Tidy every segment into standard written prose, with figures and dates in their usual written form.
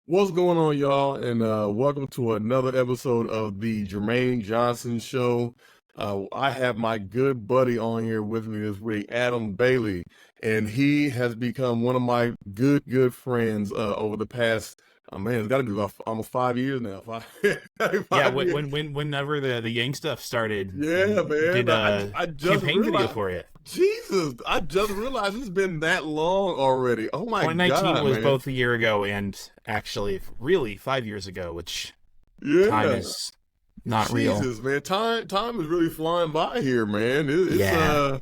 What's going on, y'all? And welcome to another episode of the Jermaine Johnson Show. I have my good buddy on here with me this week, Adam Bailey, and he has become one of my good friends over the past. Man, it's got to be about almost 5 years now. Yeah, 5 years. whenever the Yang stuff started, Yeah, did man. I a just campaign video realized. for you. Jesus, I just realized it's been that long already. Oh my 2019 God, was man. both a year ago and actually really 5 years ago, which time Yeah. is not real. Jesus, man, time is really flying by here, man. It's Yeah.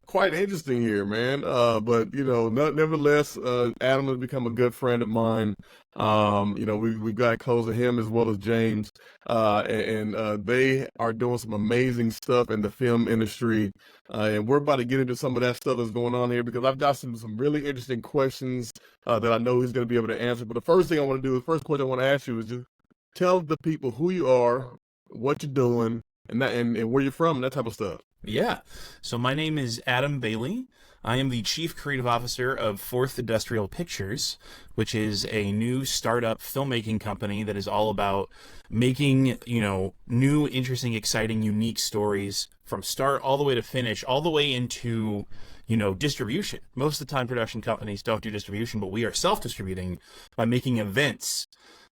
quite interesting here, man. But nevertheless, Adam has become a good friend of mine. We got close to him as well as James, and they are doing some amazing stuff in the film industry. And we're about to get into some of that stuff that's going on here because I've got some really interesting questions that I know he's going to be able to answer. But the first thing I want to do, the first question I want to ask you is just tell the people who you are, what you're doing, and where you're from, and that type of stuff. Yeah. So my name is Adam Bailey. I am the Chief Creative Officer of Fourth Industrial Pictures, which is a new startup filmmaking company that is all about making, new, interesting, exciting, unique stories from start all the way to finish, all the way into, distribution. Most of the time production companies don't do distribution, but we are self-distributing by making events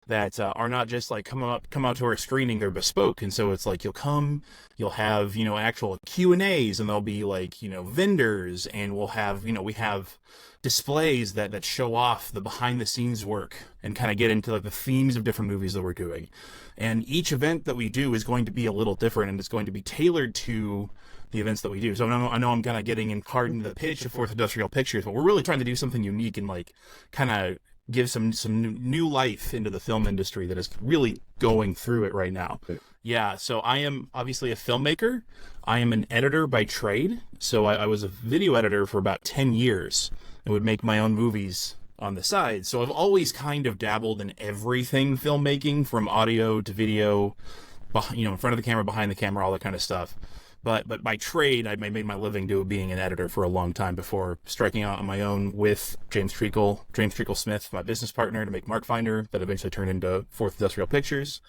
that are not just like come out to our screening. They're bespoke, and so it's like you'll have actual Q&As, and there'll be like vendors, and we'll have we have displays that show off the behind the scenes work and kind of get into like the themes of different movies that we're doing. And each event that we do is going to be a little different, and it's going to be tailored to the events that we do. So I know I'm kind of getting in hard into the pitch of Fourth Industrial Pictures, but we're really trying to do something unique and like kind of give some new life into the film industry that is really going through it right now. Yeah, so I am obviously a filmmaker. I am an editor by trade. So I was a video editor for about 10 years and would make my own movies on the side. So I've always kind of dabbled in everything filmmaking, from audio to video, in front of the camera, behind the camera, all that kind of stuff. But by trade, I made my living being an editor for a long time before striking out on my own with James Treacle Smith, my business partner, to make Mark Finder, that eventually turned into Fourth Industrial Pictures.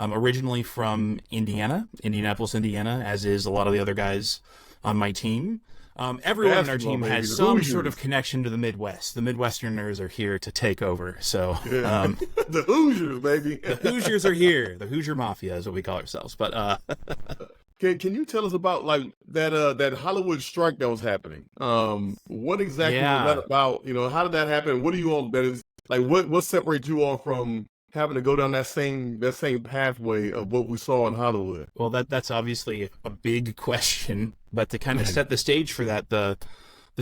I'm originally from Indianapolis, Indiana, as is a lot of the other guys on my team. Everyone on our team has some sort of connection to the Midwest. The Midwesterners are here to take over. So Yeah. The Hoosiers, baby. the Hoosiers are here. The Hoosier Mafia is what we call ourselves. But Can you tell us about like that Hollywood strike that was happening? What exactly was that about? How did that happen? What do you all that is like? What separates you all from having to go down that same pathway of what we saw in Hollywood? Well, that's obviously a big question, but to kind of set the stage for that, the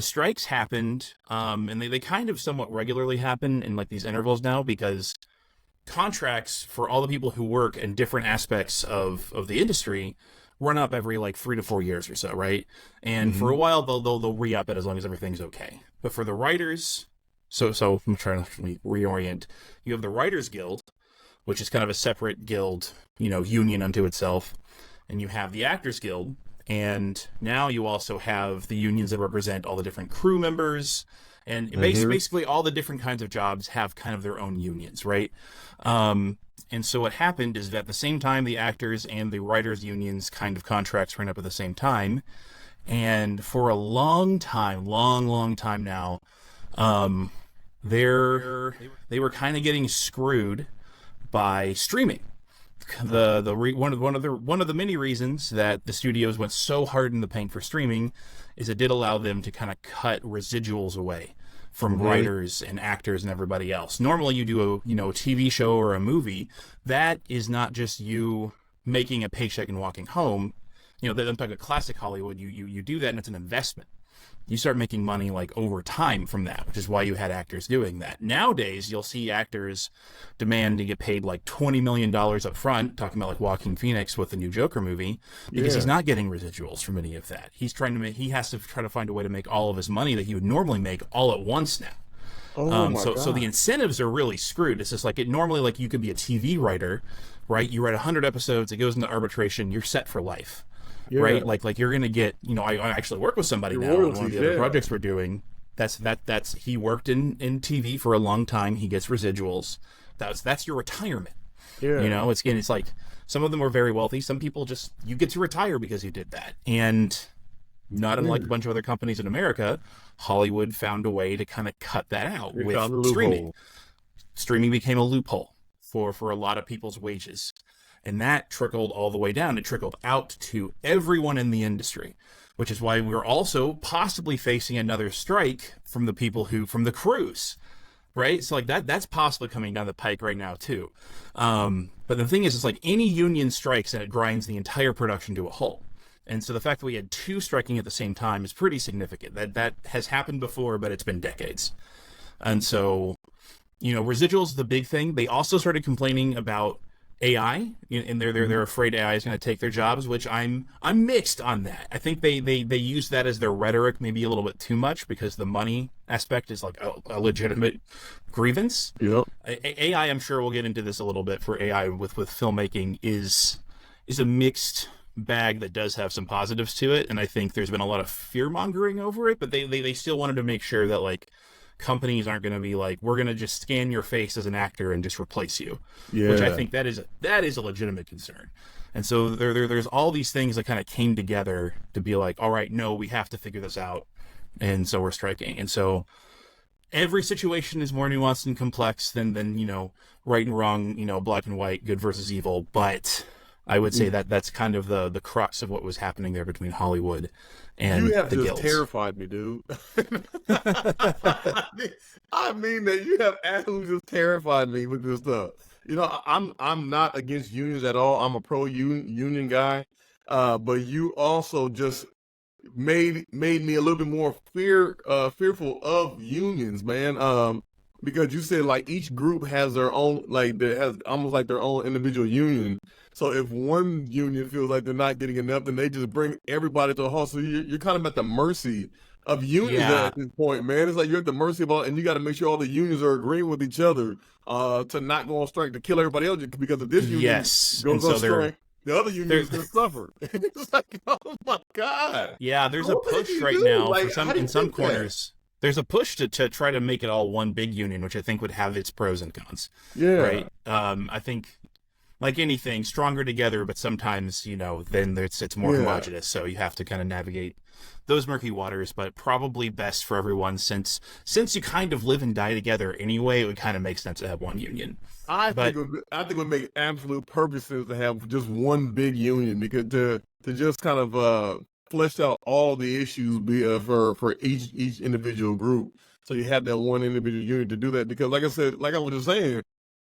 strikes happened, and they kind of somewhat regularly happen in like these intervals now, because contracts for all the people who work in different aspects of the industry run up every like 3 to 4 years or so, right? And for a while they'll re-up it as long as everything's okay. But for the writers, so I'm trying to reorient. You have the Writers Guild, which is kind of a separate guild, union unto itself, and you have the Actors Guild, and now you also have the unions that represent all the different crew members, and basically all the different kinds of jobs have kind of their own unions, right? And so what happened is that at the same time, the actors and the writers unions kind of contracts ran up at the same time. And for a long time now, they were kind of getting screwed by streaming. One of the many reasons that the studios went so hard in the paint for streaming is it did allow them to kind of cut residuals away from writers and actors and everybody else. Normally you do a TV show or a movie, that is not just you making a paycheck and walking home. That's like a classic Hollywood. You do that and it's an investment. You start making money like over time from that, which is why you had actors doing that. Nowadays, you'll see actors demand to get paid like $20 million up front, talking about like Joaquin Phoenix with the new Joker movie, because he's not getting residuals from any of that. He has to try to find a way to make all of his money that he would normally make all at once now. So the incentives are really screwed. It's just like normally like you could be a TV writer, right? You write 100 episodes, it goes into arbitration, you're set for life. Yeah. Right, like you're gonna get. I actually work with somebody now on one of the other projects we're doing. That's he worked in TV for a long time. He gets residuals, that's your retirement. Yeah. You know, it's like some of them were very wealthy. Some people just, you get to retire because you did that. And not unlike a bunch of other companies in America, Hollywood found a way to kind of cut that out with streaming. Streaming became a loophole for a lot of people's wages. And that trickled all the way down. It trickled out to everyone in the industry, which is why we're also possibly facing another strike from the people from the crews, right? So like that's possibly coming down the pike right now too. But the thing is, it's like any union strikes and it grinds the entire production to a halt. And so the fact that we had 2 striking at the same time is pretty significant. That has happened before, but it's been decades. And so, you know, residuals is the big thing. They also started complaining about AI, and they're afraid AI is going to take their jobs, which I'm mixed on that. I think they use that as their rhetoric, maybe a little bit too much, because the money aspect is like a legitimate grievance. Yep. AI, I'm sure we'll get into this a little bit, for AI with filmmaking is a mixed bag that does have some positives to it, and I think there's been a lot of fear mongering over it, but they still wanted to make sure that like companies aren't going to be like, we're going to just scan your face as an actor and just replace you. Yeah. Which I think that is a legitimate concern. And so there's all these things that kind of came together to be like, all right, no, we have to figure this out, and so we're striking. And so every situation is more nuanced and complex than you know, right and wrong, you know, black and white, good versus evil, but I would say that that's kind of the crux of what was happening there between Hollywood and you have the just guilds. Terrified me, dude. I mean that you have absolutely just terrified me with this stuff. You know, I'm not against unions at all. I'm a pro-union guy, but you also just made me a little bit more fearful of unions, man. Because you said like each group has their own, like they has almost like their own individual union. So if one union feels like they're not getting enough, then they just bring everybody to a halt. So you're kind of at the mercy of unions at this point, man. It's like you're at the mercy of all, and you got to make sure all the unions are agreeing with each other to not go on strike, to kill everybody else, because if this union goes on strike, the other union is going to suffer. It's like, oh my God. Yeah, there's a push right now like, in some corners. There's a push to try to make it all one big union, which I think would have its pros and cons. Yeah. Right. I think, like anything, stronger together, but sometimes, you know, then it's more homogenous. So you have to kind of navigate those murky waters, but probably best for everyone, since you kind of live and die together anyway, it would kind of make sense to have one union. I think it would make absolute perfect sense to have just one big union, because to just kind of flesh out all the issues for each individual group. So you have that one individual union to do that, because like I said, like I was just saying,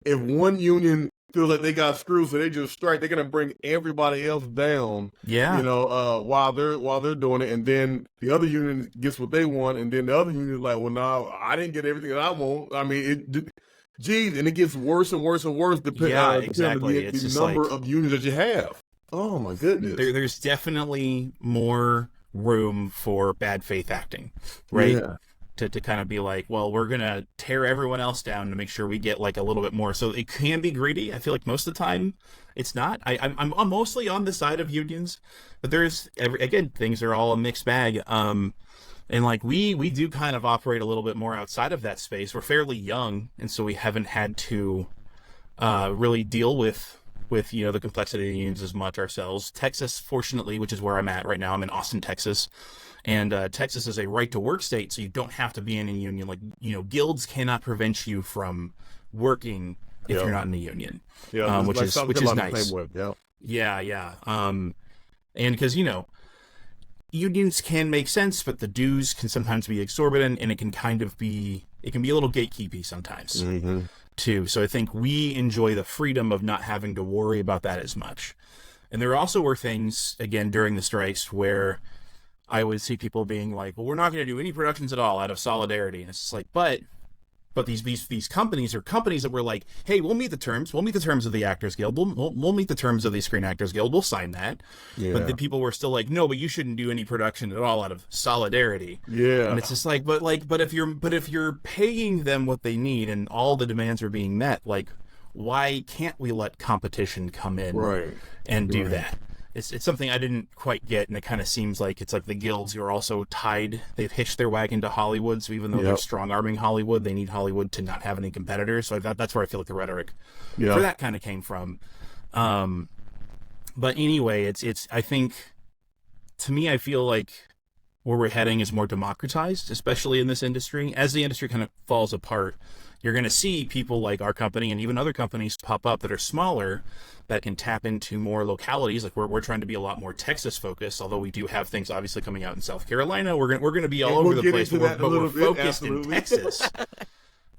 if one union feels like they got screwed, so they just strike, they're gonna bring everybody else down. Yeah. You know, while they're doing it, and then the other union gets what they want, and then the other union is like, well, no, I didn't get everything that I want. I mean, and it gets worse and worse and worse depending on the number of unions that you have. Oh my goodness. There's definitely more room for bad faith acting, right? Yeah. To kind of be like, well, we're going to tear everyone else down to make sure we get like a little bit more. So it can be greedy. I feel like most of the time it's not. I'm mostly on the side of unions, but there's, again, things are all a mixed bag. And like we do kind of operate a little bit more outside of that space. We're fairly young, and so we haven't had to really deal with you know, the complexity of unions as much ourselves. Texas, fortunately, which is where I'm at right now, I'm in Austin, Texas. And Texas is a right-to-work state, so you don't have to be in a union. Like, you know, guilds cannot prevent you from working if you're not in a union. Yeah, which is nice. Yeah. And because, you know, unions can make sense, but the dues can sometimes be exorbitant, and it can be a little gatekeepy sometimes. Mm-hmm. Too. So I think we enjoy the freedom of not having to worry about that as much. And there also were things, again, during the strikes where I would see people being like, well, we're not going to do any productions at all out of solidarity. And it's just like, but these companies are companies that were like, hey, we'll meet the terms of the Actors Guild. We'll meet the terms of the Screen Actors Guild. We'll sign that. Yeah. But the people were still like, no, but you shouldn't do any production at all out of solidarity. Yeah. And it's just like, but if you're paying them what they need and all the demands are being met, like, why can't we let competition come in and do that? it's something I didn't quite get, and it kind of seems like it's like the guilds who are also tied. They've hitched their wagon to Hollywood, so even though they're strong-arming Hollywood, they need Hollywood to not have any competitors. So that's where I feel like the rhetoric for that kind of came from. But anyway, it's I think, to me, I feel like where we're heading is more democratized, especially in this industry. As the industry kind of falls apart, you're going to see people like our company and even other companies pop up that are smaller, that can tap into more localities. Like we're trying to be a lot more Texas focused, although we do have things obviously coming out in South Carolina. We're going to be all over the place, but we're focused in Texas.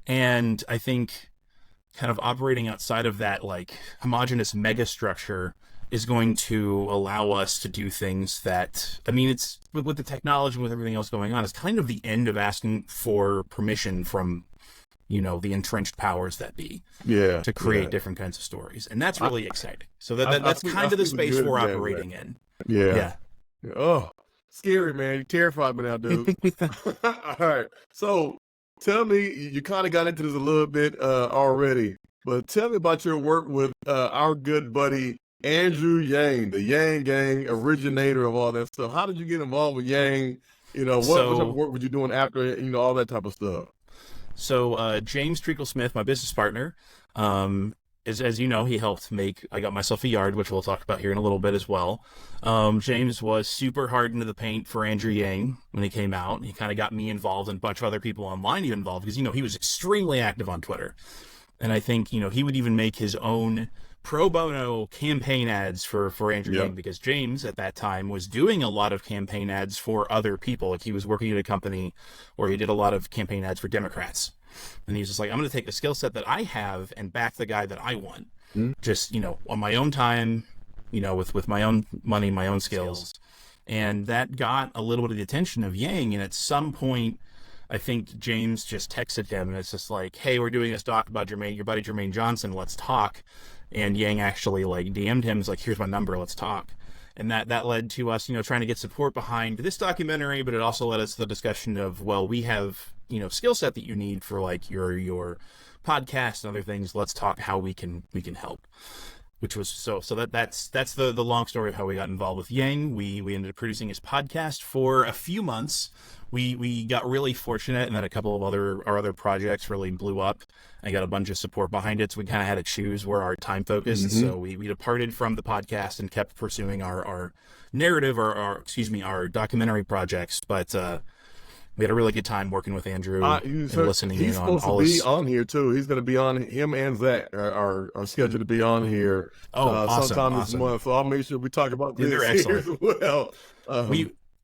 And I think kind of operating outside of that like homogenous mega structure is going to allow us to do things that, I mean, it's with the technology and with everything else going on, it's kind of the end of asking for permission from, you know, the entrenched powers that be, to create different kinds of stories. And that's really exciting. So that's kind of the space we're operating in. Yeah. Oh, scary, man. You terrified me now, dude. All right. So tell me, you kind of got into this a little bit already, but tell me about your work with our good buddy, Andrew Yang, the Yang Gang originator of all that stuff. How did you get involved with Yang? You know, what type of work were you doing after, you know, all that type of stuff? So James Treacle-Smith, my business partner, as you know, he helped make I Got Myself a Yard, which we'll talk about here in a little bit as well. James was super hard into the paint for Andrew Yang when he came out. He kind of got me involved and a bunch of other people online involved because, you know, he was extremely active on Twitter. And I think, you know, he would even make his own pro bono campaign ads for Andrew Yang, because James at that time was doing a lot of campaign ads for other people. Like he was working at a company where he did a lot of campaign ads for Democrats. And he's just like, I'm going to take the skill set that I have and back the guy that I want. Just, you know, on my own time, you know, with my own money, my own skills. And that got a little bit of the attention of Yang. And at some point, I think James just texted him and it's just like, hey, we're doing this doc about your buddy Jermaine Johnson. Let's talk. And Yang actually like DM'd him. He's like, here's my number. Let's talk. And that led to us, you know, trying to get support behind this documentary, but it also led us to the discussion of, well, we have, you know, skill set that you need for like your podcast and other things. Let's talk how we can help. Which was so that's the long story of how we got involved with Yang. We ended up producing his podcast for a few months. We got really fortunate in that a couple of our other projects really blew up. I got a bunch of support behind it, so we kind of had to choose where our time focused. So we departed from the podcast and kept pursuing our narrative or our documentary projects. But we had a really good time working with Andrew and listening in on all this. He's supposed to be on here too. He's going to be on. Him and Zach are scheduled to be on here sometime this month. So I'll make sure we talk about this here as well.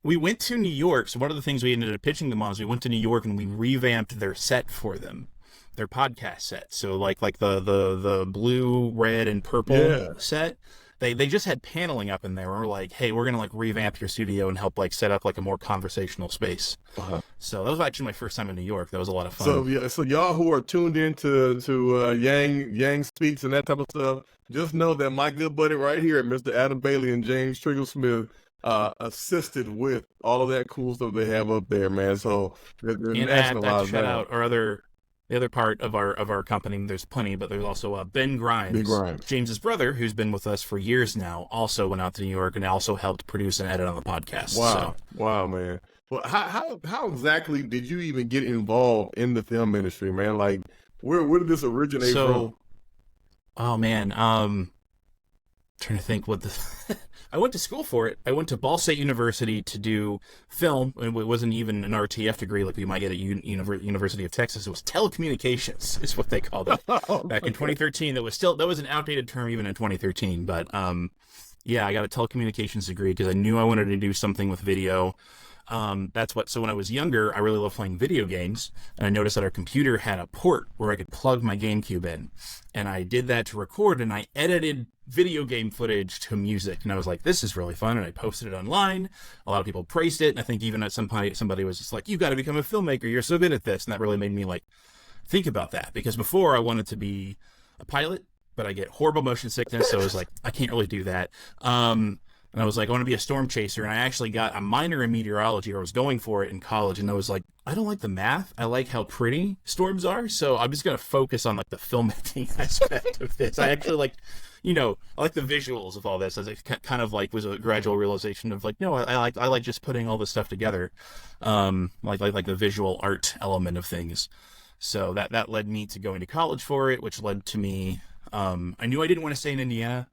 We went to New York. So one of the things we ended up pitching them on is we went to New York and we revamped their set for them, their podcast set. So like the blue, red, and purple set. They just had paneling up in there. We're like, hey, we're gonna like revamp your studio and help like set up like a more conversational space. So that was actually my first time in New York. That was a lot of fun. So y'all who are tuned in to Yang Speaks and that type of stuff, just know that my good buddy right here, Mr. Adam Bailey and James Treacle-Smith, assisted with all of that cool stuff they have up there, man. So they're nationalized. Shout out the other part of our company. There's plenty, but there's also Ben Grimes, James's brother, who's been with us for years now. Also went out to New York and also helped produce and edit on the podcast. Wow, man. Well, how exactly did you even get involved in the film industry, man? Like, where did this originate from? Oh man, trying to think what the. I went to school for it. I went to Ball State University to do film. It wasn't even an RTF degree like we might get at University of Texas. It was telecommunications is what they called it back in 2013. That was an outdated term even in 2013. But yeah, I got a telecommunications degree because I knew I wanted to do something with video. So when I was younger, I really loved playing video games, and I noticed that our computer had a port where I could plug my GameCube in, and I did that to record, and I edited video game footage to music, and I was like, this is really fun, and I posted it online. A lot of people praised it, and I think even at some point somebody was just like, you got to become a filmmaker, you're so good at this, and that really made me like think about that, because before I wanted to be a pilot, but I get horrible motion sickness, so I was like, I can't really do that. And I was like, I want to be a storm chaser. And I actually got a minor in meteorology, or I was going for it in college. And I was like, I don't like the math. I like how pretty storms are. So I'm just going to focus on like the filmmaking aspect of this. I actually like, I like the visuals of all this. As it kind of like was a gradual realization of like, no, I like just putting all this stuff together. Like the visual art element of things. So that led me to going to college for it, which led to me, I knew I didn't want to stay in Indiana.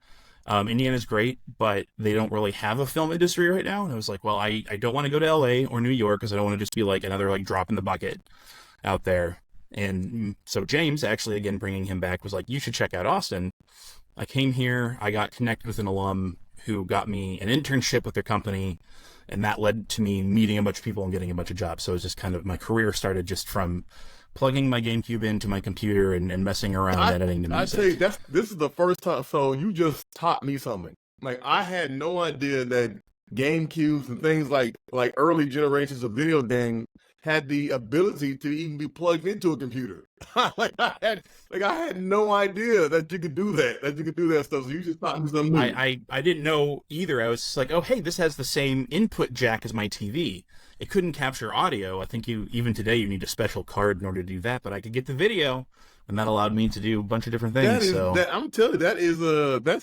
Indiana's great, but they don't really have a film industry right now. And I was like, well, I don't want to go to LA or New York because I don't want to just be like another like drop in the bucket out there. And so James, actually, again, bringing him back, was like, you should check out Austin. I came here, I got connected with an alum who got me an internship with their company, and that led to me meeting a bunch of people and getting a bunch of jobs. So it was just kind of, my career started just from plugging my GameCube into my computer and messing around editing the music. I tell you, this is the first time. So you just taught me something. Like, I had no idea that GameCubes and things like early generations of video games had the ability to even be plugged into a computer. I had no idea that you could do that stuff. So you just taught me something new. I didn't know either. I was just like, oh, hey, this has the same input jack as my TV. It couldn't capture audio. I think even today you need a special card in order to do that, but I could get the video, and that allowed me to do a bunch of different things. I'm telling you,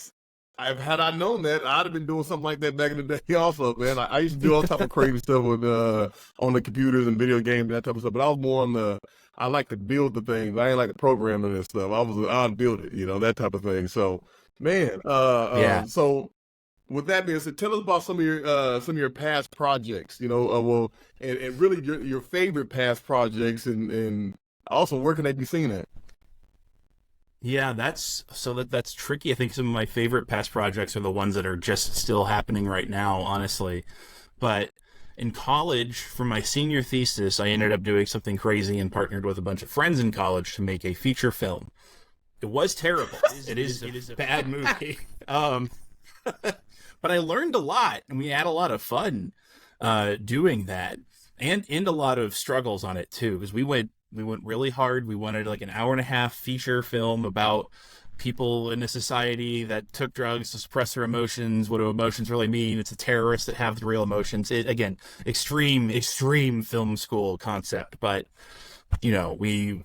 had I known that, I'd have been doing something like that back in the day also, man. I used to do all type of crazy stuff with on the computers and video games and that type of stuff, but I was more I like to build the things. I ain't like to program and stuff. I'd build it, that type of thing. So, man, yeah. So with that being said, tell us about some of your past projects, and really your favorite past projects, and also where can they be seen at? Yeah, that's tricky. I think some of my favorite past projects are the ones that are just still happening right now, honestly. But in college, for my senior thesis, I ended up doing something crazy and partnered with a bunch of friends in college to make a feature film. It was terrible. It is a bad movie. But I learned a lot, and we had a lot of fun doing that, and a lot of struggles on it too, because we went really hard. We wanted like an 1.5-hour feature film about people in a society that took drugs to suppress their emotions. What do emotions really mean? It's the terrorists that have the real emotions. Again, extreme film school concept, but we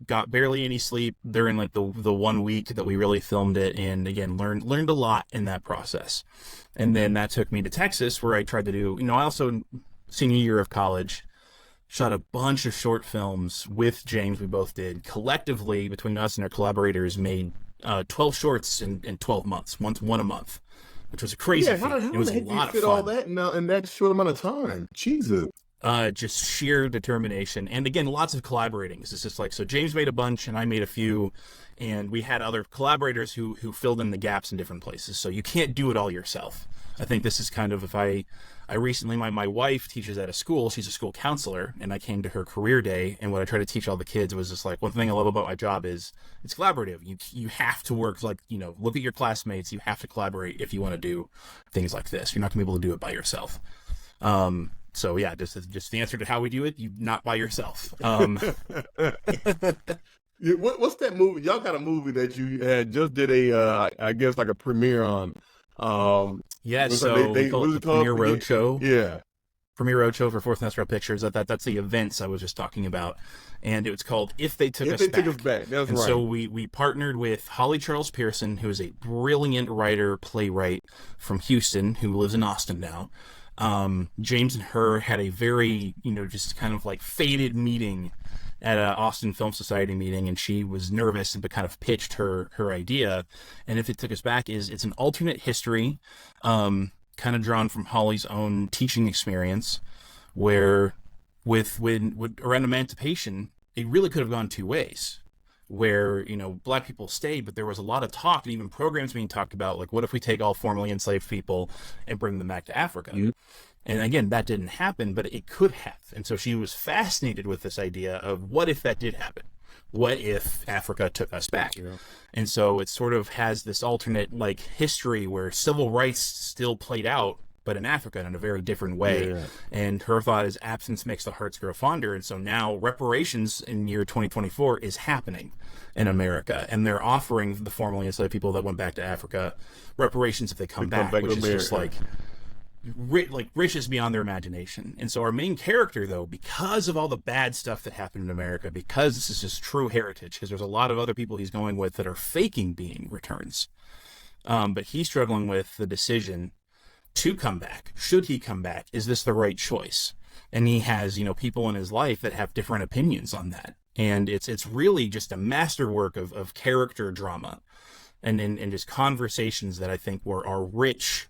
got barely any sleep during like the 1 week that we really filmed it, and again learned a lot in that process. And then that took me to Texas, where I tried to do, I also, senior year of college, shot a bunch of short films with James. We both did collectively, between us and our collaborators, made 12 shorts in 12 months, one a month, which was a crazy feat. It was a lot of fun. All that in that short amount of time? Jesus. Just sheer determination, and again, lots of collaborating. It's just like, so James made a bunch and I made a few, and we had other collaborators who filled in the gaps in different places. So you can't do it all yourself. I think this is kind of, if I recently, my wife teaches at a school. She's a school counselor, and I came to her career day, and what I try to teach all the kids was just like, one thing I love about my job is it's collaborative. You have to work, like, look at your classmates. You have to collaborate if you want to do things like this. You're not gonna be able to do it by yourself. So yeah, just the answer to how we do it, you not by yourself. What's that movie? Y'all got a movie that you had just did I guess like a premiere on. Yeah, so they call it the Premiere Roadshow. Yeah. Premiere Roadshow for Fourth Industrial Pictures. That's the events I was just talking about. And it was called If They Took Us Back. That's and right. So we partnered with Holly Charles Pearson, who is a brilliant writer, playwright from Houston, who lives in Austin now. James and her had a very, just kind of like fated meeting at a Austin Film Society meeting, and she was nervous but kind of pitched her idea. And If It Took Us Back it's an alternate history, kind of drawn from Holly's own teaching experience, where with around emancipation, it really could have gone two ways. Where, black people stayed, but there was a lot of talk and even programs being talked about, like, what if we take all formerly enslaved people and bring them back to Africa? Mm-hmm. And again, that didn't happen, but it could have. And so she was fascinated with this idea of, what if that did happen? What if Africa took us back? Yeah. And so it sort of has this alternate, like, history where civil rights still played out, but in Africa in a very different way. Yeah. And her thought is absence makes the hearts grow fonder. And so now reparations in year 2024 is happening in America, and they're offering the formerly enslaved people that went back to Africa reparations if they come back, which is just like riches beyond their imagination. And so our main character, though, because of all the bad stuff that happened in America, because this is his true heritage, because there's a lot of other people he's going with that are faking being returns, but he's struggling with the decision to come back. Should he come back? Is this the right choice? And he has, people in his life that have different opinions on that. And it's really just a masterwork of character drama and just conversations that I think are rich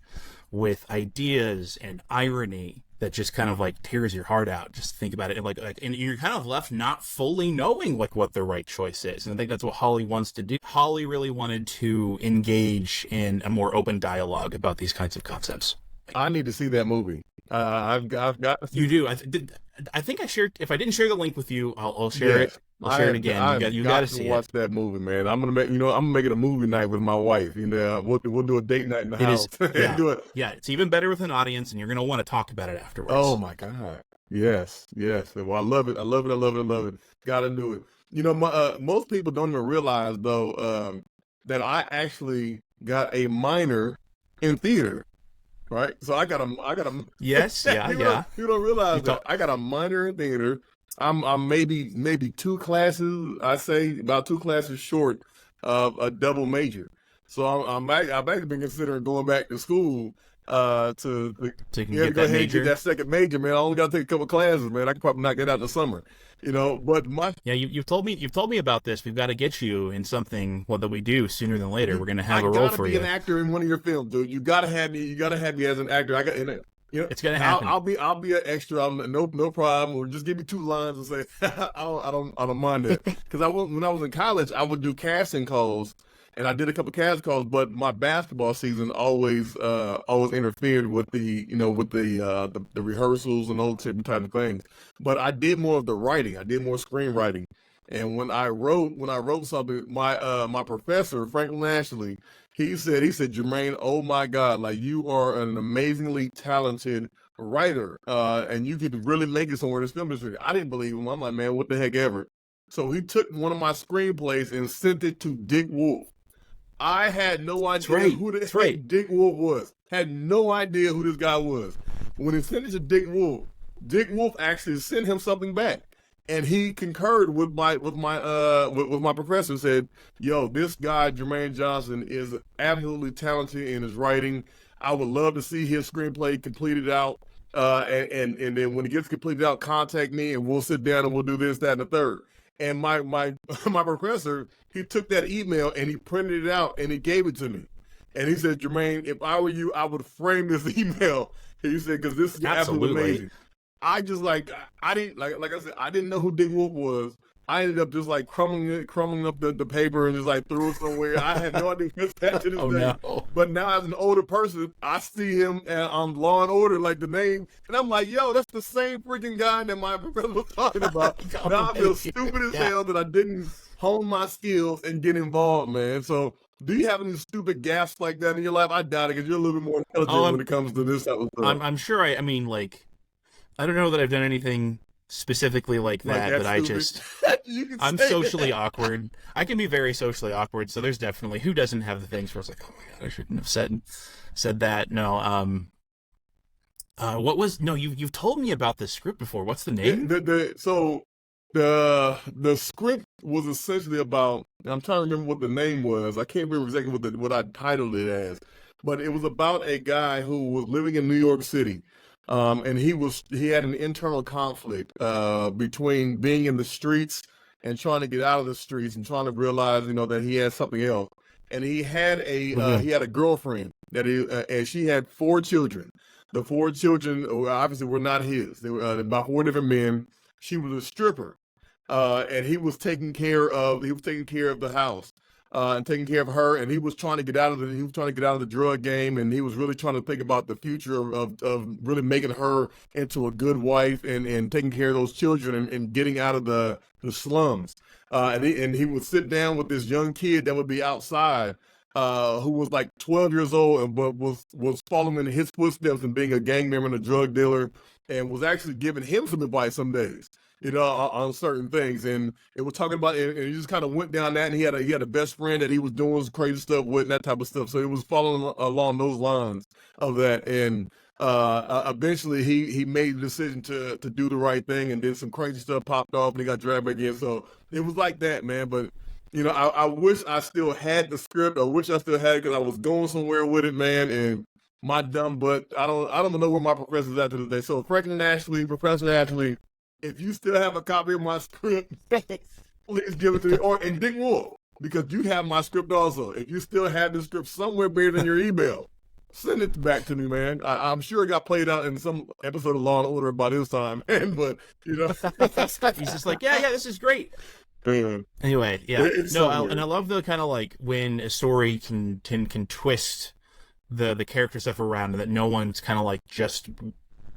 with ideas and irony that just kind of like tears your heart out. Just think about it. And you're kind of left not fully knowing what the right choice is. And I think that's what Holly wants to do. Holly really wanted to engage in a more open dialogue about these kinds of concepts. I need to see that movie. I've got to see. You do. I think I shared. If I didn't share the link with you, I'll share it. I'll share it again. You got to see watch that movie, man. I'm gonna make it a movie night with my wife. We'll do a date night in the house. Do it. Yeah, it's even better with an audience, and you're gonna want to talk about it afterwards. Oh my God. Yes. Well, I love it. Gotta do it. Most people don't even realize though that I actually got a minor in theater. Right, so I got a yes, yeah. You don't realize that I got a minor in theater. I'm maybe 2 classes. I say about 2 classes short of a double major. So I've actually been considering going back to school to get that major. Get that second major, man. I only got to take a couple classes, man. I can probably knock that out in the summer. But you've told me about this. We've got to get you in something that we do sooner than later. We're gonna have a role for you. I gotta be an actor in one of your films, dude. You gotta have me as an actor. It's gonna happen. I'll be an extra. No problem. Or just give me 2 lines and say I don't mind that. Because when I was in college, I would do casting calls. And I did a couple casting calls, but my basketball season always interfered with the rehearsals and all different type of things. But I did more of the writing. I did more screenwriting. And when I wrote something, my professor, Franklin Ashley, he said, Jermaine, oh my God, like you are an amazingly talented writer, and you could really make it somewhere in this film industry. I didn't believe him. I'm like, man, what the heck ever. So he took one of my screenplays and sent it to Dick Wolf. I had no idea who the heck Dick Wolf was. Had no idea who this guy was. When he sent it to Dick Wolf actually sent him something back, and he concurred with my professor. Said, "Yo, this guy Jermaine Johnson is absolutely talented in his writing. I would love to see his screenplay completed out. And then when it gets completed out, contact me, and we'll sit down and we'll do this, that, and the third." And my professor, he took that email and he printed it out and he gave it to me. And he said, Jermaine, if I were you, I would frame this email. He said, because this is absolutely amazing. I just I said, I didn't know who Dick Wolf was. I ended up just crumbling up the paper and just threw it somewhere. I had no idea who that to this day. No. But now as an older person, I see him on Law and Order, like the name, and I'm like, yo, that's the same freaking guy that my professor was talking about. Now I feel stupid as hell that I didn't hone my skills and get involved, man. So do you have any stupid gaps like that in your life? I doubt it, because you're a little bit more intelligent when it comes to this type of stuff. I'm sure. I don't know that I've done anything specifically like that, but I just I'm socially awkward. I can be very socially awkward, so there's definitely, who doesn't have the things where it's like, oh my God, I shouldn't have said that. No, you've told me about this script before. What's the name? The script was essentially about, I'm trying to remember what the name was. I can't remember exactly what I titled it as, but it was about a guy who was living in New York City. And he had an internal conflict between being in the streets and trying to get out of the streets and trying to realize, that he had something else. And he had a girlfriend and she had 4 children. The 4 children obviously were not his. They were by 4 different men. She was a stripper, and he was taking care of the house. And taking care of her, and he was trying to get out of the drug game, and he was really trying to think about the future of really making her into a good wife and taking care of those children and getting out of the slums. And he would sit down with this young kid that would be outside, who was like 12 years old and but was following in his footsteps and being a gang member and a drug dealer, and was actually giving him some advice some days, on certain things. And it was talking about, and he just kind of went down that, and he had a best friend that he was doing some crazy stuff with and that type of stuff. So it was following along those lines of that. And eventually he made the decision to do the right thing, and then some crazy stuff popped off and he got dragged back in. So it was like that, man. But I wish I still had the script. I wish I still had it because I was going somewhere with it, man. And my dumb butt, I don't know where my professor's at today. So Professor Ashley, if you still have a copy of my script, please give it to me. And Dick Wolf, because you have my script also. If you still have the script somewhere buried in your email, send it back to me, man. I'm sure it got played out in some episode of Law and Order by this time, man. But he's just like, yeah, this is great. Man. Anyway, yeah, and I love the kind of like when a story can twist the character stuff around, and that no one's kind of like just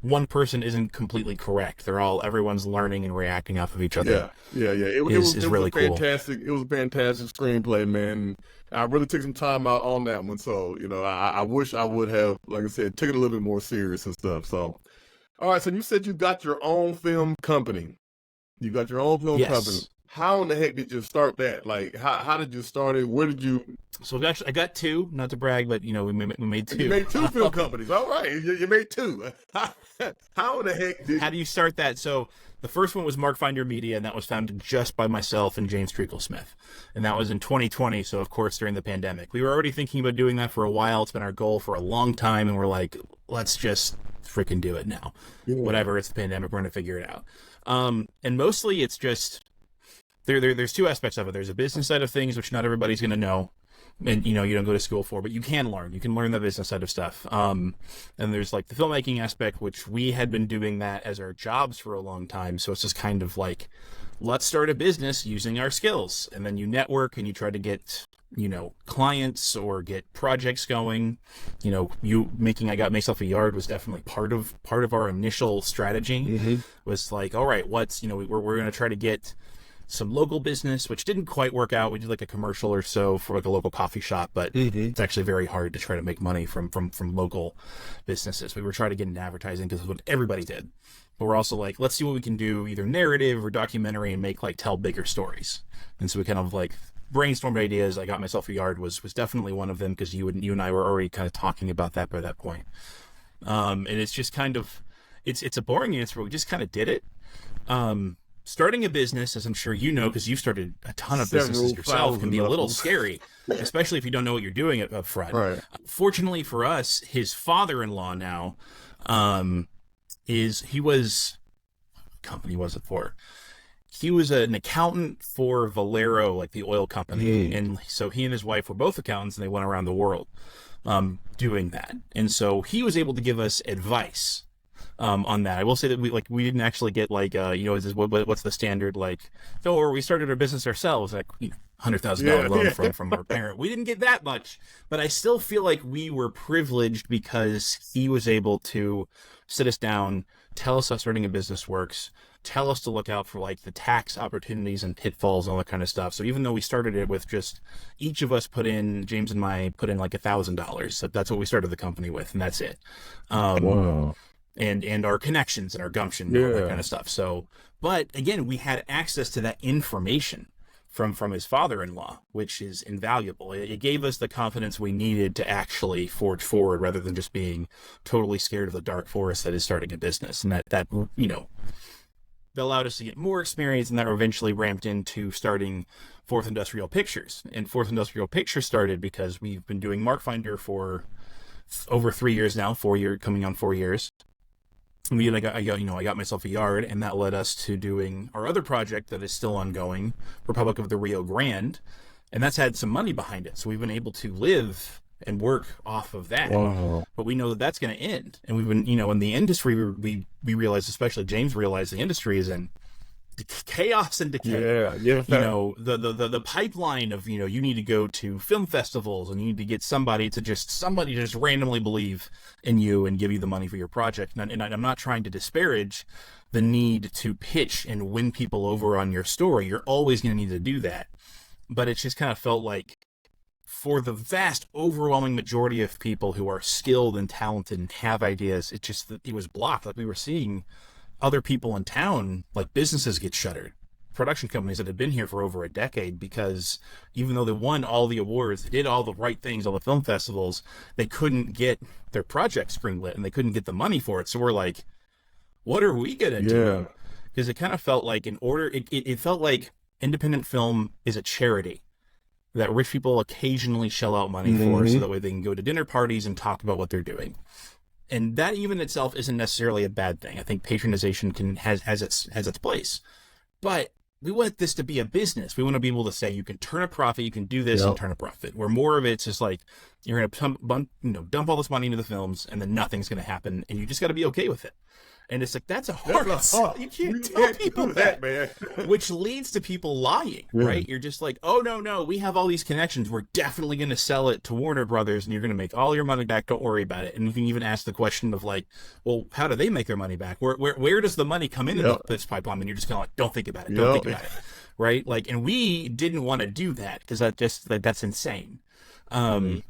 one person isn't completely correct. Everyone's learning and reacting off of each other. Yeah. It was really cool. Fantastic. It was a fantastic screenplay, man. I really took some time out on that one. So, I wish I would have, like I said, taken it a little bit more serious and stuff. So, all right. So you said you got your own film company. You got your own film company. How in the heck did you start that? Like, how did you start it? Where did you? So actually, I got two. Not to brag, but we made two. You made two film companies. All right, you made two. How in the heck How do you start that? So the first one was Mark Finder Media, and that was founded just by myself and James Treacle-Smith, and that was in 2020. So of course, during the pandemic, we were already thinking about doing that for a while. It's been our goal for a long time, and we're like, let's just freaking do it now. Yeah. Whatever, it's the pandemic. We're gonna figure it out. And mostly, it's just. There's two aspects of it. There's a business side of things, which not everybody's going to know, and you don't go to school for, but you can learn. You can learn the business side of stuff. And there's like the filmmaking aspect, which we had been doing that as our jobs for a long time. So it's just kind of like, let's start a business using our skills, and then you network and you try to get clients or get projects going. I Got Myself a Yard was definitely part of our initial strategy. Mm-hmm. Was like, all right, we're going to try to get some local business, which didn't quite work out. We did like a commercial or so for like a local coffee shop, but it's actually very hard to try to make money from local businesses. We were trying to get into advertising because it's what everybody did. But we're also like, let's see what we can do, either narrative or documentary, and tell bigger stories. And so we kind of like brainstormed ideas. I Got Myself a Yard was definitely one of them, because you and I were already kind of talking about that by that point. And it's just kind of, it's a boring answer, but we just kind of did it. Starting a business, as I'm sure you know, because you've started a ton of businesses yourself, can be a little scary, especially if you don't know what you're doing up front. Right. Fortunately for us, his father-in-law now he was an accountant for Valero, like the oil company. And so he and his wife were both accountants, and they went around the world doing that. And so he was able to give us advice on that. I will say that we didn't actually get what's the standard, or we started our business ourselves, like $100,000 loan from our parent. We didn't get that much, but I still feel like we were privileged because he was able to sit us down, tell us how starting a business works, tell us to look out for like the tax opportunities and pitfalls and all that kind of stuff. So even though we started it with just each of us James and I put in like $1,000. So that's what we started the company with, and that's it. Wow. And our connections and our gumption and all that kind of stuff. So, but again, we had access to that information from his father-in-law, which is invaluable. It gave us the confidence we needed to actually forge forward, rather than just being totally scared of the dark forest that is starting a business. And that allowed us to get more experience, and that eventually ramped into starting Fourth Industrial Pictures. And Fourth Industrial Pictures started because we've been doing Mark Finder for over 3 years now, coming on 4 years. I Got Myself a Yard, and that led us to doing our other project that is still ongoing, Republic of the Rio Grande, and that's had some money behind it. So we've been able to live and work off of that. Wow. But we know that that's going to end. And we've been, in the industry, we realized, especially James realized, the industry is in chaos and decay. The pipeline of, you need to go to film festivals, and you need to get somebody to just randomly believe in you and give you the money for your project. And I'm not trying to disparage the need to pitch and win people over on your story. You're always going to need to do that. But it just kind of felt like for the vast, overwhelming majority of people who are skilled and talented and have ideas, it just, it was blocked. Like we were seeing other people in town, like businesses get shuttered. Production companies that had been here for over a decade, because even though they won all the awards, they did all the right things, all the film festivals, they couldn't get their projects greenlit and they couldn't get the money for it. So we're like, what are we going to do? Because it kind of felt like it felt like independent film is a charity that rich people occasionally shell out money for, so that way they can go to dinner parties and talk about what they're doing. And that even itself isn't necessarily a bad thing. I think patronization has its place. But we want this to be a business. We want to be able to say you can turn a profit, you can do this and turn a profit. Where more of it's just like you're going to dump all this money into the films and then nothing's going to happen, and you just got to be okay with it. And it's like, that's a hard. You can't tell people that, man. Which leads to people lying, right? You're just like, oh, no, we have all these connections. We're definitely going to sell it to Warner Brothers, and you're going to make all your money back. Don't worry about it. And you can even ask the question of like, well, how do they make their money back? Where does the money come into this pipeline? And you're just kind of like, don't think about it. Don't think about it, right? Like, and we didn't want to do that because that's insane. And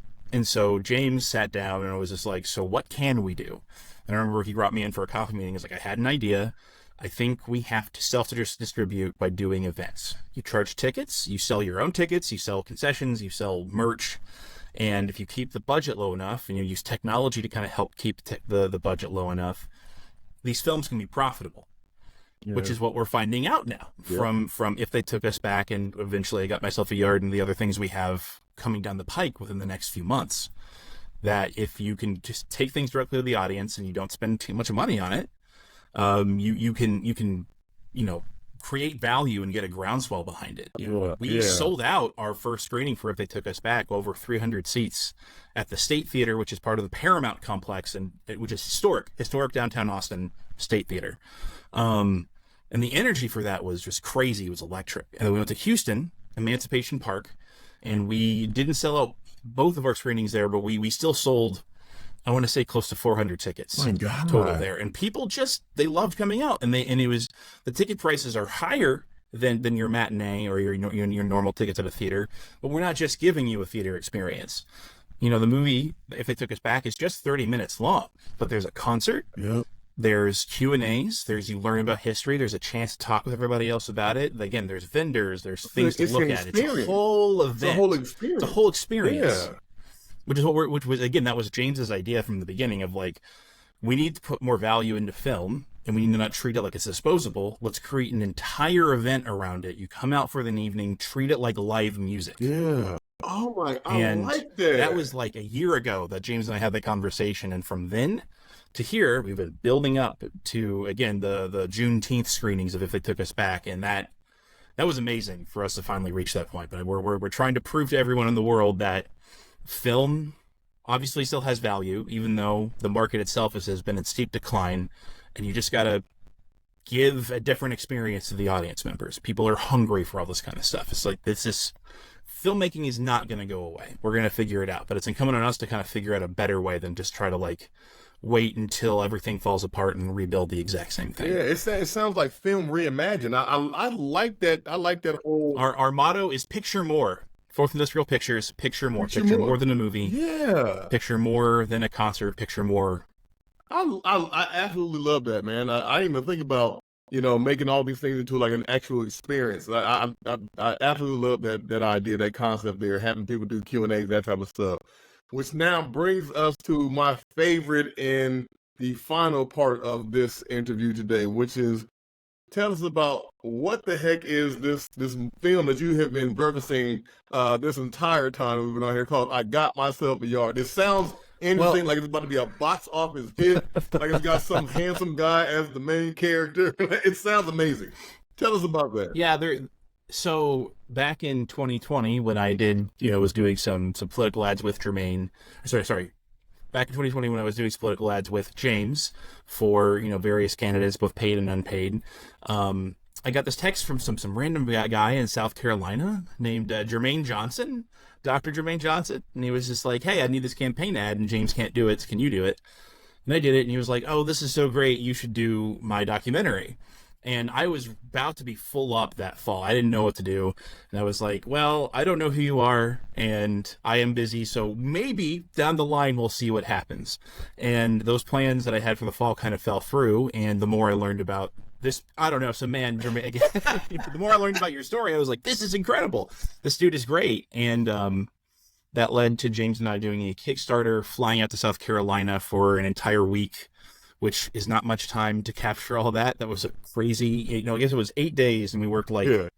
so James sat down and I was just like, so what can we do? And I remember he brought me in for a coffee meeting. He's like, I had an idea. I think we have to self-distribute by doing events. You charge tickets, you sell your own tickets, you sell concessions, you sell merch. And if you keep the budget low enough and you use technology to kind of help keep the budget low enough, these films can be profitable, which is what we're finding out now from If They Took Us Back. And eventually I got myself a yard and the other things we have coming down the pike within the next few months. That if you can just take things directly to the audience and you don't spend too much money on it, you can create value and get a groundswell behind it. We sold out our first screening for If They Took Us Back, over 300 seats at the State Theater, which is part of the Paramount complex, and which is historic downtown Austin State Theater. And the energy for that was just crazy. It was electric. And then we went to Houston, Emancipation Park, and we didn't sell out both of our screenings there, but we still sold, I want to say, close to 400 tickets total there. And people they loved coming out, and it was, the ticket prices are higher than your matinee or your normal tickets at a theater, but we're not just giving you a theater experience. The movie, If They Took Us Back, is just 30 minutes long, but there's a concert. There's Q&As, you learn about history, there's a chance to talk with everybody else about it. Again, there's vendors, there's things to look at. It's a whole event. It's a whole experience. Which is which was, again, that was James's idea from the beginning of like, we need to put more value into film and we need to not treat it like it's disposable. Let's create an entire event around it. You come out for an evening, treat it like live music. Oh my, I like that. That was like a year ago that James and I had that conversation. And from then to here, we've been building up to, again, the Juneteenth screenings of If They Took Us Back. And that was amazing for us to finally reach that point. But we're trying to prove to everyone in the world that film obviously still has value, even though the market itself has been in steep decline. And you just got to give a different experience to the audience members. People are hungry for all this kind of stuff. It's like, filmmaking is not going to go away. We're going to figure it out. But it's incumbent on us to kind of figure out a better way than just try to like wait until everything falls apart and rebuild the exact same thing. It sounds like film reimagined. I like that. I like that whole. Our motto is picture more. Fourth Industrial Pictures, picture more. Picture more than a movie. Picture more than a concert. Picture more. I absolutely love that, man. I didn't even think about, making all these things into like an actual experience. I absolutely love that idea, that concept there, having people do Q&As, that type of stuff. Which now brings us to my favorite and the final part of this interview today, which is, tell us about what the heck is this film that you have been referencing this entire time we've been on here, called I Got Myself a Yard. It sounds interesting, like it's about to be a box office hit, like it's got some handsome guy as the main character. It sounds amazing. Tell us about that. Yeah, so back in 2020 when I did, was doing some political ads with Jermaine, back in 2020 when I was doing political ads with James for, various candidates, both paid and unpaid, I got this text from some random guy in South Carolina named Jermaine Johnson, Dr. Jermaine Johnson. And he was just like, hey, I need this campaign ad and James can't do it. Can you do it? And I did it. And he was like, oh, this is so great. You should do my documentary. And I was about to be full up that fall. I didn't know what to do. And I was like, well, I don't know who you are, and I am busy, so maybe down the line we'll see what happens. And those plans that I had for the fall kind of fell through, and the more I learned about this, I don't know, so man, Jermaine, the more I learned about your story, I was like, this is incredible. This dude is great. And that led to James and I doing a Kickstarter, flying out to South Carolina for an entire week, which is not much time to capture all that. That was a crazy, I guess it was 8 days, and we worked like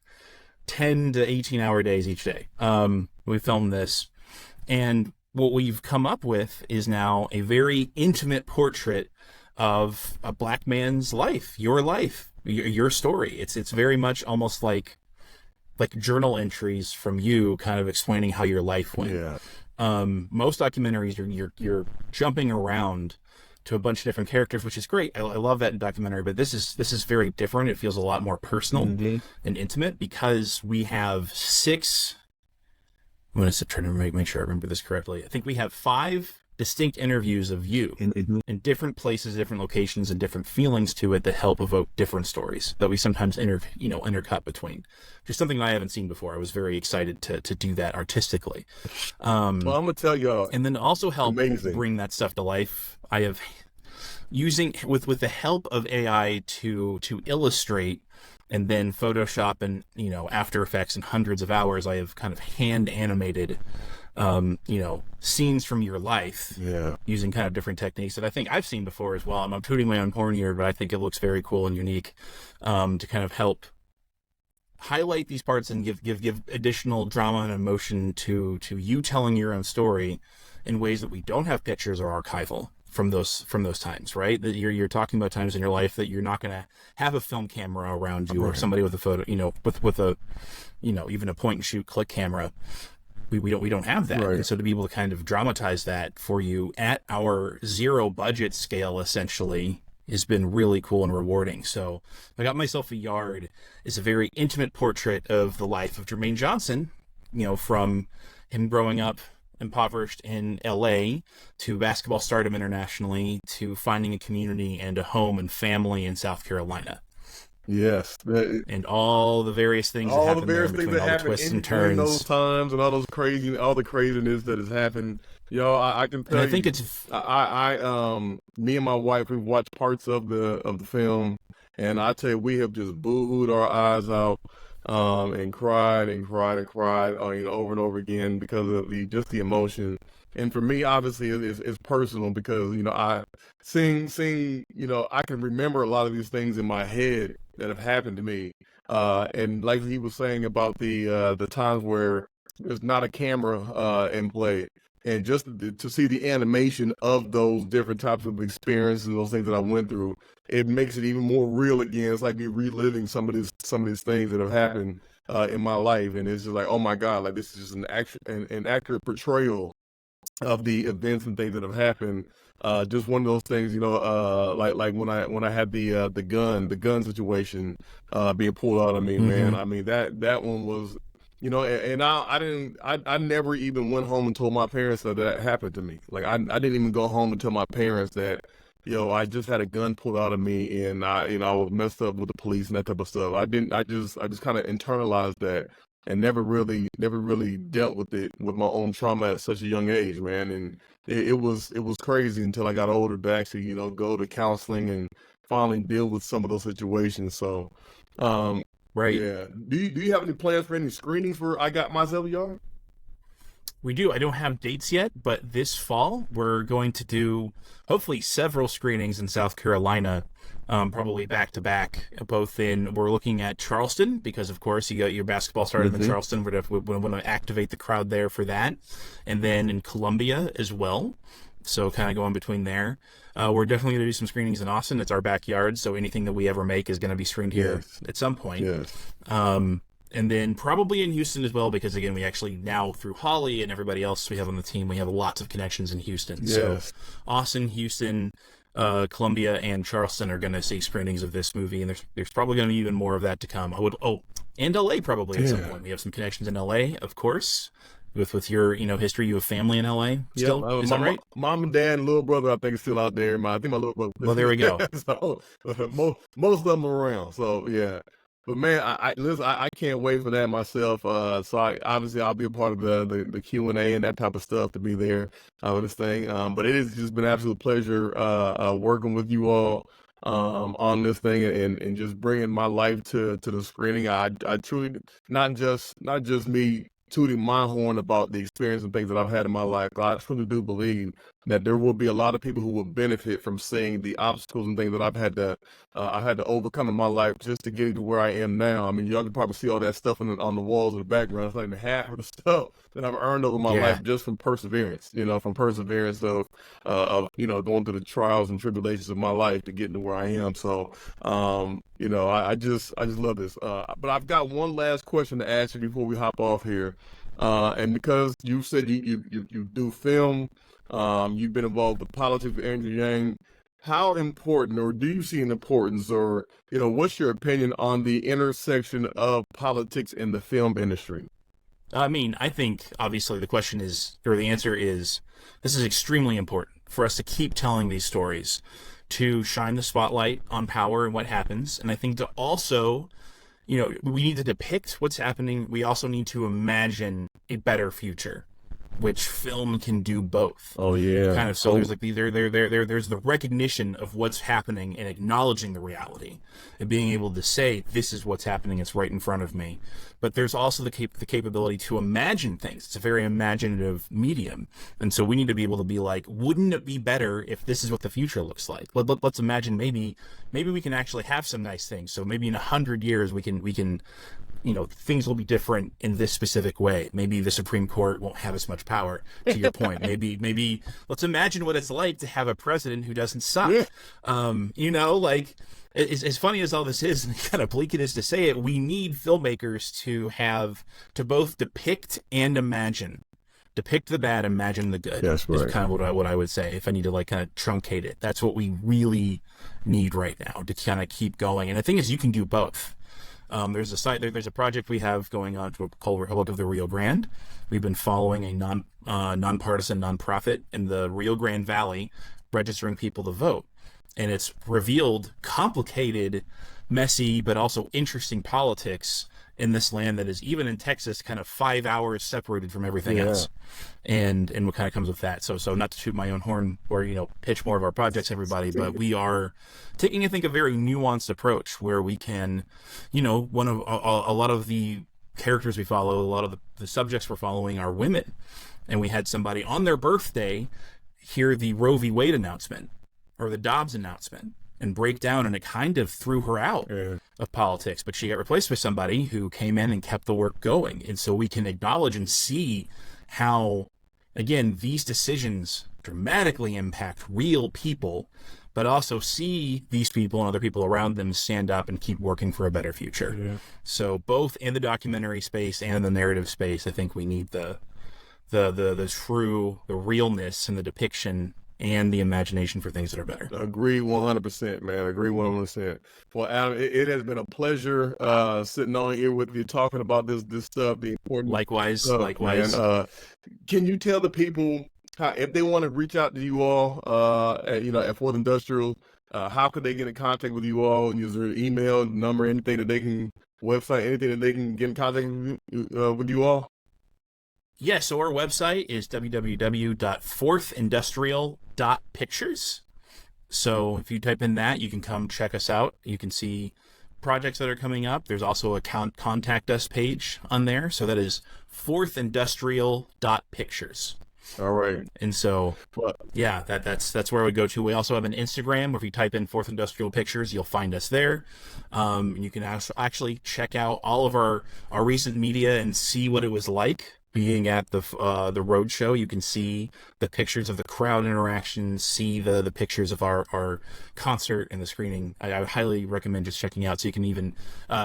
10 to 18-hour days each day. We filmed this, and what we've come up with is now a very intimate portrait of a Black man's life, your story. It's very much almost like journal entries from you, kind of explaining how your life went. Yeah. Most documentaries, you're jumping around to a bunch of different characters, which is great. I love that in documentary, but this is very different. It feels a lot more personal and intimate, because we have 6. I'm going to try to make sure I remember this correctly. I think we have 5 distinct interviews of you in different places, different locations, and different feelings to it that help evoke different stories that we sometimes intercut between. Just something that I haven't seen before. I was very excited to do that artistically. Well, I'm gonna tell y'all, and then also help bring that stuff to life. I have using with the help of AI to illustrate, and then Photoshop and After Effects in hundreds of hours. I have kind of hand animated scenes from your life, using kind of different techniques that I think I've seen before as well. I'm tooting my own horn here, but I think it looks very cool and unique, to kind of help highlight these parts and give additional drama and emotion to you telling your own story in ways that we don't have pictures or archival from those times, right? That you're talking about times in your life that you're not going to have a film camera around you, or somebody with a photo, with a, even a point and shoot click camera. We don't have that. Right. And so to be able to kind of dramatize that for you at our 0 budget scale, essentially, has been really cool and rewarding. So I Got Myself a Yard is a very intimate portrait of the life of Jermaine Johnson, from him growing up impoverished in LA to basketball stardom internationally, to finding a community and a home and family in South Carolina. Yes, and all the various things that happen there, between all the twists and turns, those times, and all the craziness that has happened. I can tell you. I think it's me and my wife, we've watched parts of the film, and I tell you, we have just boo-hooed our eyes out, and cried over and over again, because of the emotion. And for me, obviously, it's personal, because I I can remember a lot of these things in my head that have happened to me, and like he was saying about the times where there's not a camera in play, and just to see the animation of those different types of experiences, those things that I went through, it makes it even more real again. It's like me reliving some of these things that have happened in my life, and it's just like, oh my God, like this is just an accurate portrayal of the events and things that have happened. Just one of those things, like when I had the gun situation being pulled out of me, man. I mean, that one was, and I never even went home and told my parents that happened to me. Like I didn't even go home and tell my parents that, I just had a gun pulled out of me, and I was messed up with the police and that type of stuff. I just kind of internalized that, and never really dealt with it, with my own trauma at such a young age, man. And it was crazy until I got older to actually, go to counseling and finally deal with some of those situations. So, right. Yeah. Do you have any plans for any screenings for I Got Myself a Yard? We do. I don't have dates yet, but this fall we're going to do hopefully several screenings in South Carolina, probably back to back. We're looking at Charleston, because of course you got your basketball stardom in Charleston. We want to activate the crowd there for that, and then in Columbia as well. So kind of going between there. We're definitely going to do some screenings in Austin. It's our backyard, so anything that we ever make is going to be screened here at some point. Yes. And then probably in Houston as well, because again, we actually now, through Holly and everybody else we have on the team, we have lots of connections in Houston. Yes. So Austin, Houston, Columbia, and Charleston are going to see screenings of this movie, and there's probably going to be even more of that to come. And LA probably at some point. We have some connections in LA, of course. with your history. You have family in LA still, is that right? Mom and dad and little brother, I think, is still out there. I think my little brother. Well, there we go. So most of them are around. So yeah. But man, listen, I can't wait for that myself. So obviously I'll be a part of the Q&A and that type of stuff to be there with this thing. But it has just been an absolute pleasure working with you all on this thing and just bringing my life to the screening. I truly not just me tooting my horn about the experience and things that I've had in my life. I truly do believe that there will be a lot of people who will benefit from seeing the obstacles and things that I've had to overcome in my life just to get to where I am now. I mean, y'all can probably see all that stuff on the walls in the background. It's like half of the stuff that I've earned over my life just from perseverance. From perseverance of going through the trials and tribulations of my life to get to where I am. So, I just love this. But I've got one last question to ask you before we hop off here. And because you said you do film, you've been involved with politics with Andrew Yang. How important, or do you see an importance, or what's your opinion on the intersection of politics in the film industry? I mean, I think obviously the answer is this is extremely important for us to keep telling these stories, to shine the spotlight on power and what happens, and I think to also, we need to depict what's happening. We also need to imagine a better future, which film can do both. Oh yeah. Kind of. So there's there's the recognition of what's happening and acknowledging the reality and being able to say, this is what's happening. It's right in front of me. But there's also the capability to imagine things. It's a very imaginative medium. And so we need to be able to be like, wouldn't it be better if this is what the future looks like? Let's imagine maybe we can actually have some nice things. So maybe in 100 years we can things will be different in this specific way. Maybe the Supreme Court won't have as much power, to your point. Maybe let's imagine what it's like to have a president who doesn't suck. Yeah. As funny as all this is, and kind of bleak it is to say it, we need filmmakers to both depict and imagine. Depict the bad, imagine the good. That's right. Is kind of what I would say if I need to kind of truncate it. That's what we really need right now to kind of keep going. And the thing is, you can do both. There's a project we have going on called Republic of the Rio Grande. We've been following a nonpartisan nonprofit in the Rio Grande Valley, registering people to vote. And it's revealed complicated, messy, but also interesting politics in this land that is, even in Texas, kind of 5 hours separated from everything else. And what kind of comes with that. So not to toot my own horn or, pitch more of our projects, everybody, but we are taking, I think, a very nuanced approach where we can, a lot of the characters we follow, a lot of the subjects we're following are women. And we had somebody on their birthday hear the Roe v. Wade announcement or the Dobbs announcement and break down, and it kind of threw her out of politics. But she got replaced by somebody who came in and kept the work going. And so we can acknowledge and see how, again, these decisions dramatically impact real people, but also see these people and other people around them stand up and keep working for a better future. Yeah. So both in the documentary space and in the narrative space, I think we need the realness and the depiction and the imagination for things that are better. Agree 100%, man. Agree 100%. Well, Adam, it has been a pleasure sitting on here with you, talking about this stuff, the important Likewise. Man. Can you tell the people how, if they want to reach out to you all, at Fourth Industrial, how could they get in contact with you all? Is there an email, number, anything that they can, website, anything that they can get in contact with you all? Yeah, so our website is www.fourthindustrial.pictures. So if you type in that, you can come check us out. You can see projects that are coming up. There's also a contact us page on there. So that is fourthindustrial.pictures. All right. And so, yeah, that's where we go to. We also have an Instagram where if you type in Fourth Industrial Pictures, you'll find us there. You can actually check out all of our recent media and see what it was like being at the road show. You can see the pictures of the crowd interactions, see the pictures of our concert and the screening. I would highly recommend just checking out so you can even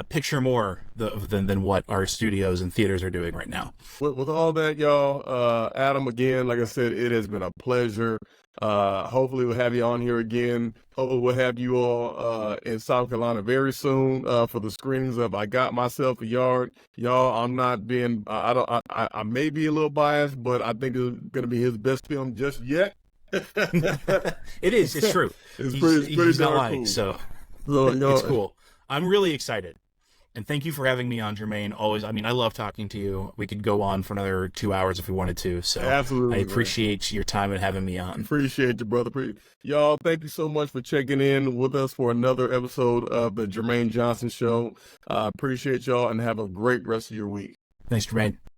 picture more than what our studios and theaters are doing right now. With all that, y'all, Adam, again, like I said, it has been a pleasure. Hopefully we'll have you on here again. Hopefully we'll have you all in South Carolina very soon for the screenings of I Got Myself a Yard. Y'all, I'm not being I may be a little biased, but I think it's gonna be his best film just yet. It is. It's true. He's not lying. Cool. So it's cool. I'm really excited. And thank you for having me on, Jermaine. Always, I mean, I love talking to you. We could go on for another 2 hours if we wanted to. So absolutely, I appreciate your time and having me on. Appreciate you, brother. Y'all, thank you so much for checking in with us for another episode of the Jermaine Johnson Show. Appreciate y'all and have a great rest of your week. Thanks, Jermaine.